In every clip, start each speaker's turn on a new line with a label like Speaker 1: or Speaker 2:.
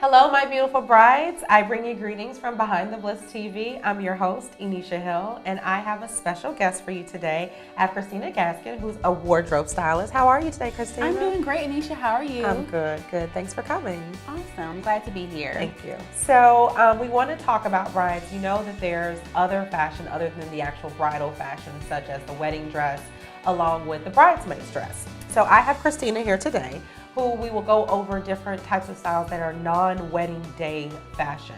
Speaker 1: Hello, my beautiful brides. I bring you greetings from behind the Bliss TV. I'm your host, Enisha Hill, and I have a special guest for you today. I have Kristina Gaskin, who's a wardrobe stylist. How are you today, Kristina?
Speaker 2: I'm doing great, Enisha. How are you?
Speaker 1: I'm good, good. Thanks for coming.
Speaker 2: Awesome. I'm glad to be here.
Speaker 1: Thank you. So we want to talk about brides. You know that there's other fashion other than the actual bridal fashion, such as the wedding dress, along with the bridesmaid's dress. So I have Kristina here today, who we will go over different types of styles that are non-wedding day fashion.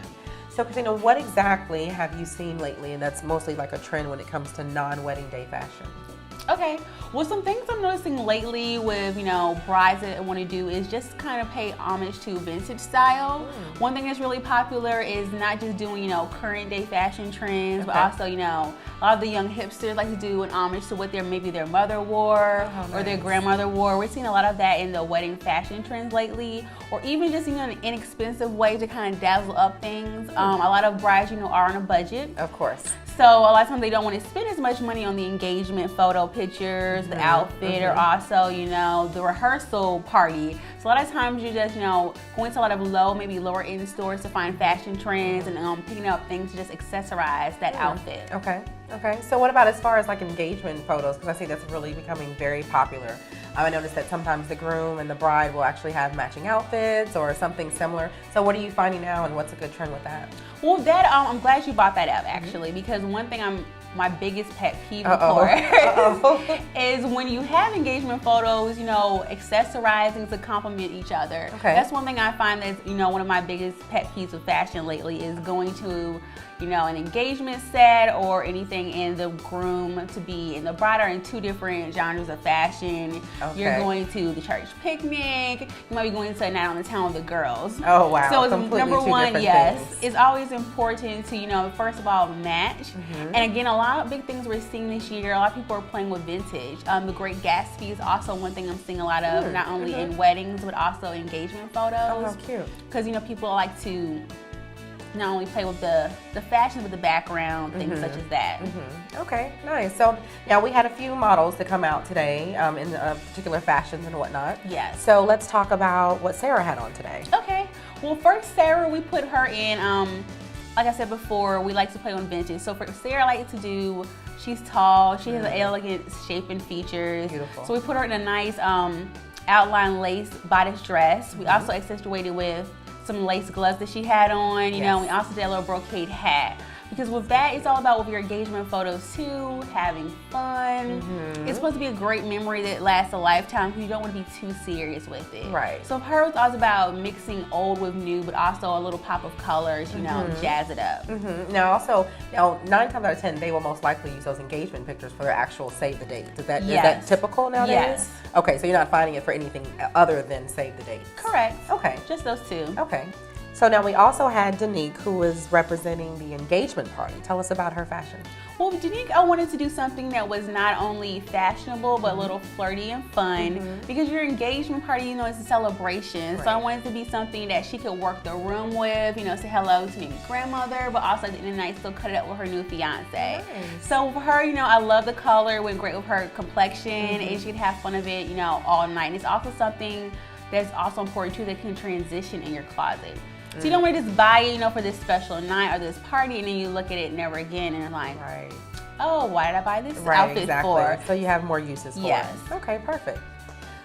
Speaker 1: So Kristina, what exactly have you seen lately, and that's mostly like a trend when it comes to non-wedding day fashion?
Speaker 2: Okay, well, some things I'm noticing lately with, brides that I want to do is just kind of pay homage to vintage style. One thing that's really popular is not just doing, current day fashion trends, but also, a lot of the young hipsters like to do an homage to what maybe their mother wore or their grandmother wore. We're seeing a lot of that in the wedding fashion trends lately, or even just, an inexpensive way to kind of dazzle up things. A lot of brides, are on a budget.
Speaker 1: Of course.
Speaker 2: So a lot of times they don't want to spend as much money on the engagement photo pictures, the outfit, or also, the rehearsal party. So a lot of times you just, going to a lot of maybe lower end stores to find fashion trends and picking up things to just accessorize that outfit.
Speaker 1: Okay. So what about as far as like engagement photos? Because I see that's really becoming very popular. I noticed that sometimes the groom and the bride will actually have matching outfits or something similar. So what are you finding now, and what's a good trend with that?
Speaker 2: Well, that I'm glad you brought that up actually, because one thing my biggest pet peeve for is when you have engagement photos, accessorizing to complement each other.
Speaker 1: Okay.
Speaker 2: That's one thing I find that's, one of my biggest pet peeves of fashion lately is going to, an engagement set or anything in the groom to be in the bride are in two different genres of fashion. Okay. You're going to the church picnic, you might be going to a night on the town with the girls.
Speaker 1: Oh, wow.
Speaker 2: So it's
Speaker 1: completely
Speaker 2: number one,
Speaker 1: things.
Speaker 2: It's always important to, first of all, match. And again, a lot of big things we're seeing this year, a lot of people are playing with vintage. The Great Gatsby is also one thing I'm seeing a lot of, not only in weddings, but also engagement photos.
Speaker 1: Oh, how cute.
Speaker 2: Because, people like to not only play with the fashion, but the background, things such as that.
Speaker 1: Okay, nice. So now we had a few models to come out today in particular fashions and whatnot.
Speaker 2: Yes.
Speaker 1: So let's talk about what Sarah had on today.
Speaker 2: Okay. Well, first, Sarah, we put her in, like I said before, we like to play on vintage. So for Sarah, I like to do, she's tall, she has an elegant shape and features.
Speaker 1: Beautiful.
Speaker 2: So we put her in a nice outline lace bodice dress. We also accentuated with some lace gloves that she had on, we also did a little brocade hat. Because with that, it's all about with your engagement photos too, having fun. It's supposed to be a great memory that lasts a lifetime because you don't want to be too serious with it.
Speaker 1: Right.
Speaker 2: So for her, it's always about mixing old with new, but also a little pop of colors, jazz it up.
Speaker 1: Now 9 times out of 10, they will most likely use those engagement pictures for their actual save the date. Is that typical nowadays?
Speaker 2: Yes.
Speaker 1: Okay, so you're not finding it for anything other than save the date.
Speaker 2: Correct.
Speaker 1: Okay.
Speaker 2: Just those two.
Speaker 1: Okay. So now we also had Danique, who was representing the engagement party. Tell us about her fashion.
Speaker 2: Well, Danique, I wanted to do something that was not only fashionable, but a little flirty and fun. Because your engagement party, it's a celebration. Right. So I wanted it to be something that she could work the room with, say hello to maybe grandmother, but also at the end of the night still cut it up with her new fiance. Nice. So for her, I love the color, went great with her complexion, and she could have fun of it, all night. And it's also something that's also important too that can transition in your closet. So you don't want to just buy it, for this special night or this party, and then you look at it never again, and it's like, oh, why did I buy this outfit for?
Speaker 1: So you have more uses for it.
Speaker 2: Yes.
Speaker 1: Okay, perfect.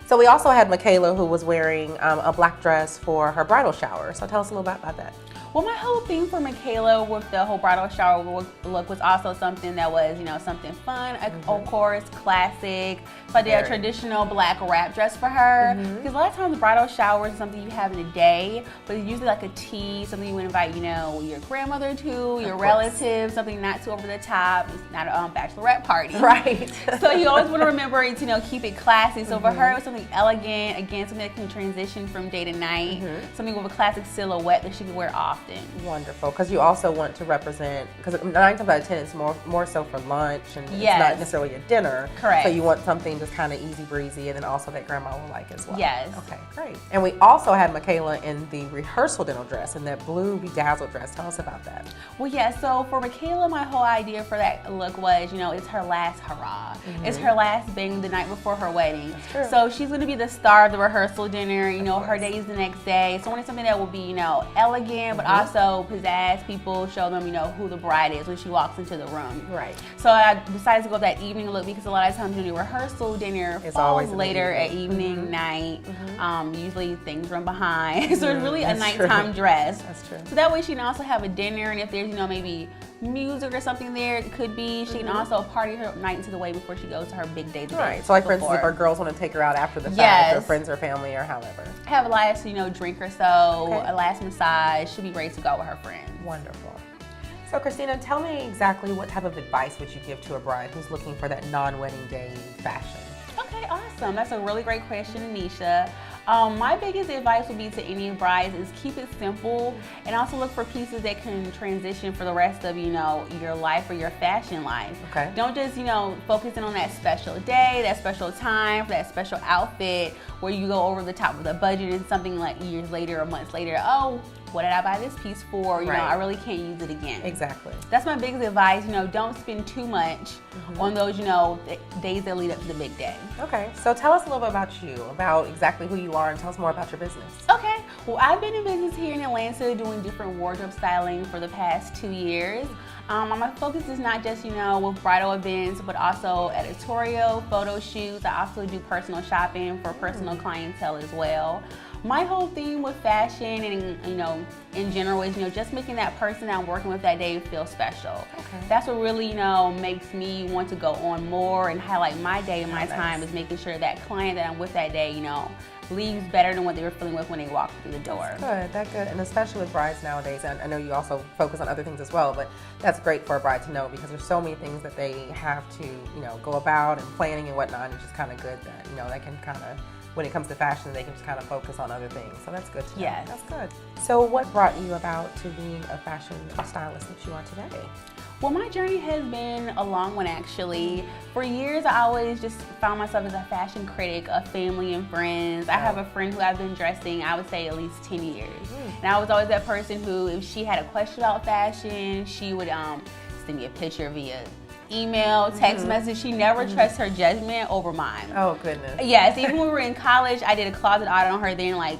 Speaker 1: So we also had Michaela, who was wearing a black dress for her bridal shower. So tell us a little bit about that.
Speaker 2: Well, my whole thing for Michaela with the whole bridal shower look was also something that was, something fun, of course, classic. So I did a traditional black wrap dress for her. Because a lot of times bridal showers is something you have in a day, but it's usually like a tea, something you would invite, your grandmother to, your relatives, something not too over the top. It's not a bachelorette party.
Speaker 1: Right.
Speaker 2: So you always want to remember to, keep it classy. So for her, it was something elegant, again, something that can transition from day to night, something with a classic silhouette that she can wear often. often.
Speaker 1: Wonderful, because you also want to represent, because 9 times out of 10 it's more so for lunch, and it's not necessarily a dinner.
Speaker 2: Correct.
Speaker 1: So you want something just kind of easy breezy, and then also that grandma will like as well.
Speaker 2: Yes.
Speaker 1: Okay, great. And we also had Michaela in the rehearsal dinner dress, in that blue bedazzled dress. Tell us about that.
Speaker 2: Well, yeah, so for Michaela, my whole idea for that look was, it's her last hurrah. It's her last bang the night before her wedding.
Speaker 1: That's true.
Speaker 2: So she's going to be the star of the rehearsal dinner. Her day's the next day. So I wanted something that will be, elegant, but also pizzazz people, show them, who the bride is when she walks into the room.
Speaker 1: Right.
Speaker 2: So I decided to go with that evening look because a lot of times when you do rehearsal dinner,
Speaker 1: it's
Speaker 2: falls
Speaker 1: always
Speaker 2: later at evening, night. Usually things run behind. So it's really a nighttime dress.
Speaker 1: That's true.
Speaker 2: So that way she can also have a dinner, and if there's, maybe music or something there, it could be. She can also party her night into the way before she goes to her big day.
Speaker 1: Right. So like for instance, if our girls want to take her out after the fact, or friends or family or however.
Speaker 2: Have a last, drink or so, a last massage, she'll be ready to go with her friends.
Speaker 1: Wonderful. So Kristina, tell me exactly what type of advice would you give to a bride who's looking for that non-wedding day fashion?
Speaker 2: Okay, awesome. That's a really great question, Anisha. My biggest advice would be to any brides is keep it simple, and also look for pieces that can transition for the rest of, your life or your fashion life.
Speaker 1: Okay.
Speaker 2: Don't just, focus in on that special day, that special time, for that special outfit where you go over the top of the budget and something like years later or months later, oh, what did I buy this piece for? I really can't use it again.
Speaker 1: Exactly. That's
Speaker 2: my biggest advice. Don't spend too much on those, days that lead up to the big day.
Speaker 1: Okay. So tell us a little bit about you, about exactly who you are, and tell us more about your business.
Speaker 2: Okay. Well, I've been in business here in Atlanta doing different wardrobe styling for the past 2 years. My focus is not just, with bridal events, but also editorial, photo shoots. I also do personal shopping for personal clientele as well. My whole theme with fashion and, in general is, just making that person I'm working with that day feel special.
Speaker 1: Okay.
Speaker 2: That's what really, makes me want to go on more and highlight my day and my time is making sure that client that I'm with that day, leaves better than what they were feeling with when they walked through the door.
Speaker 1: That's good. And especially with brides nowadays, and I know you also focus on other things as well, but that's great for a bride to know because there's so many things that they have to, go about and planning and whatnot. And it's just kind of good that, they can kind of, when it comes to fashion, they can just kind of focus on other things. So that's good to know.
Speaker 2: Yes.
Speaker 1: That's good. So what brought you about to being a fashion stylist that you are today?
Speaker 2: Well, my journey has been a long one, actually. For years, I always just found myself as a fashion critic of family and friends. I have a friend who I've been dressing, I would say, at least 10 years. And I was always that person who, if she had a question about fashion, she would send me a picture via email, text message. She never trusts her judgment over mine.
Speaker 1: Oh, goodness.
Speaker 2: Yes, even when we were in college, I did a closet audit on her then, like,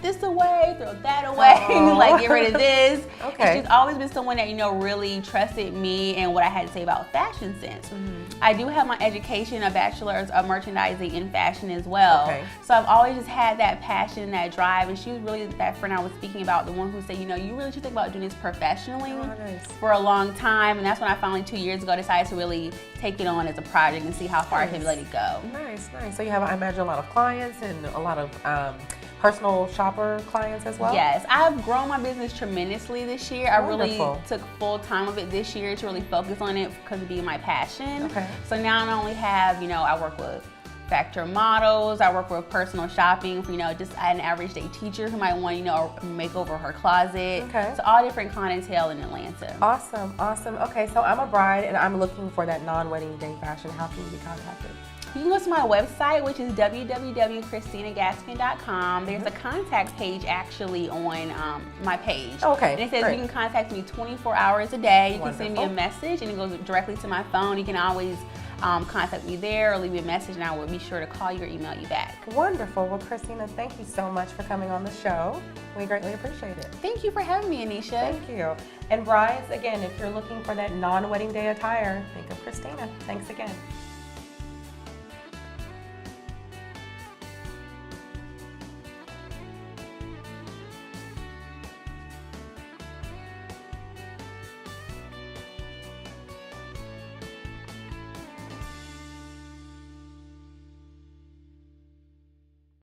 Speaker 2: this away, throw that away, like get rid of this.
Speaker 1: Okay.
Speaker 2: And she's always been someone that, really trusted me and what I had to say about fashion sense. I do have my education, a bachelor's of merchandising in fashion as well.
Speaker 1: Okay.
Speaker 2: So I've always just had that passion, that drive, and she was really that friend I was speaking about, the one who said, you really should think about doing this professionally for a long time. And that's when I finally 2 years ago decided to really take it on as a project and see how far I could let it go.
Speaker 1: Nice. So you have, I imagine, a lot of clients and a lot of personal shopper clients as well?
Speaker 2: Yes, I've grown my business tremendously this year. I
Speaker 1: Wonderful.
Speaker 2: really took full time of it this year to really focus on it because of being my passion.
Speaker 1: Okay.
Speaker 2: So now I not only have, I work with factor models, I work with personal shopping for, just an average day teacher who might want, make over her closet.
Speaker 1: Okay.
Speaker 2: So all different clientele in Atlanta.
Speaker 1: Awesome. Okay, so I'm a bride and I'm looking for that non-wedding day fashion. How can you be contacted?
Speaker 2: You can go to my website, which is www.KristinaGaskin.com. There's a contact page actually on my page.
Speaker 1: Okay.
Speaker 2: And it says
Speaker 1: great.
Speaker 2: you can contact me 24 hours a day. You
Speaker 1: Wonderful.
Speaker 2: can send me a message and it goes directly to my phone. You can always contact me there or leave me a message and I will be sure to call you or email you back.
Speaker 1: Wonderful. Well, Kristina, thank you so much for coming on the show. We greatly appreciate it.
Speaker 2: Thank you for having me, Anisha.
Speaker 1: Thank you. And brides, again, if you're looking for that non-wedding day attire, think of Kristina. Thanks again.